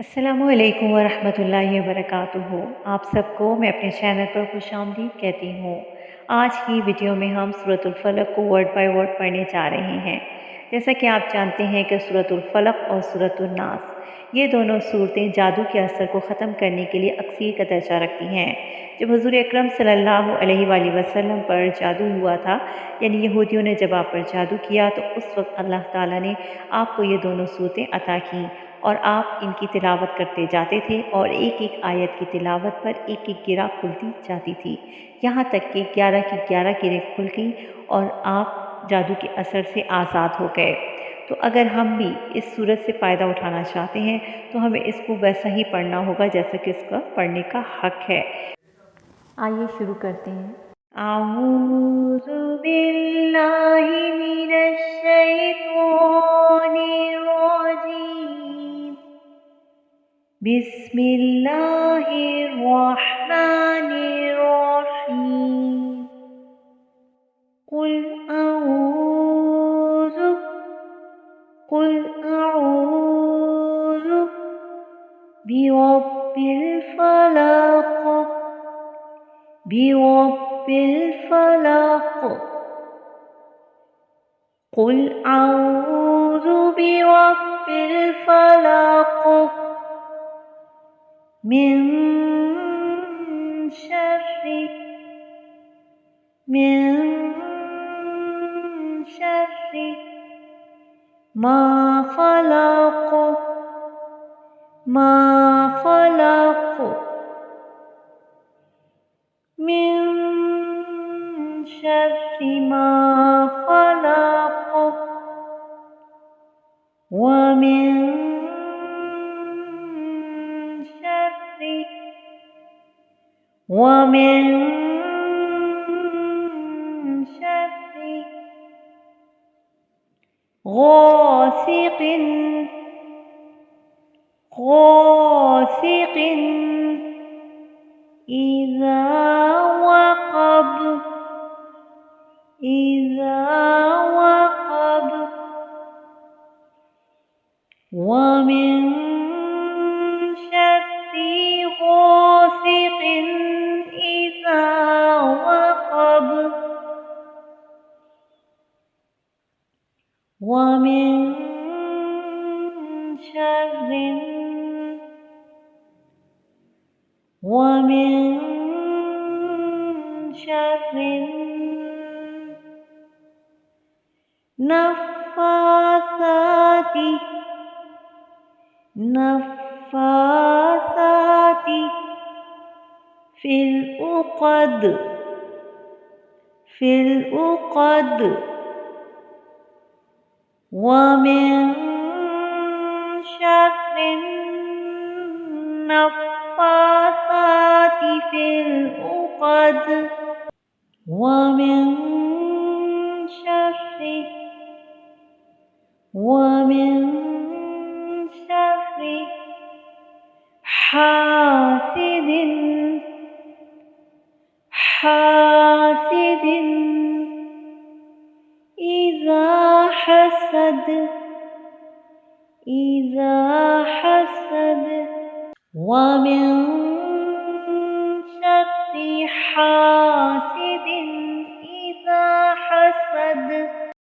अस्सलामुअलैकुम वरहमतुल्लाहि वबरकातुहू। आप सबको मैं अपने चैनल पर खुशामदीद कहती हूँ। आज की वीडियो में हम सूरतुल फलक को वर्ड बाय वर्ड पढ़ने जा रहे हैं। जैसा कि आप जानते हैं कि सूरतुल फलक और सूरतुल नास ये दोनों सूरतें जादू के असर को ख़त्म करने के लिए अक्सीर का दर्जा रखती हैं। जब हुज़ूर अकरम सल्लल्लाहु अलैहि वसल्लम पर जादू हुआ था, यानी यहूदियों ने जब आप पर जादू किया, तो उस वक्त अल्लाह ताला ने आपको ये दोनों सूरतें अता की और आप इनकी तिलावत करते जाते थे और एक एक आयत की तिलावत पर एक एक गिरा खुलती जाती थी, यहाँ तक कि 11 की 11 गिरें खुल गई और आप जादू के असर से आज़ाद हो गए। तो अगर हम भी इस सूरत से फ़ायदा उठाना चाहते हैं तो हमें इसको वैसा ही पढ़ना होगा जैसा कि इसका पढ़ने का हक़ है। आइए शुरू करते हैं। आऊज़ु बिल्लाहि मिनश शैतानिर रजीम। बिस्मिल्लाहिर रहमानिर रहीम। कुल अऊज़ु बिरब्बिल फलaq बिरब्बिल फलaq। कुल अऊज़ु बिरब्बिल फलaq मिन शर्रि मा खलaq मिन शर्रि मा खलaq व मिन शर्रि गासिकिन इज़ा वक़ब व मिन शर्रि गासिकिन इज़ा वक़ब व मिन शर्रि नफ़्फ़ासाति फ़िल उक़द व मिन शर्रि नफ़्फ़ासाति फ़िल उक़द व मिन शर्रि हासिदिन इज़ा हसद व मिन शर्रि हासिदिन इज़ा हसद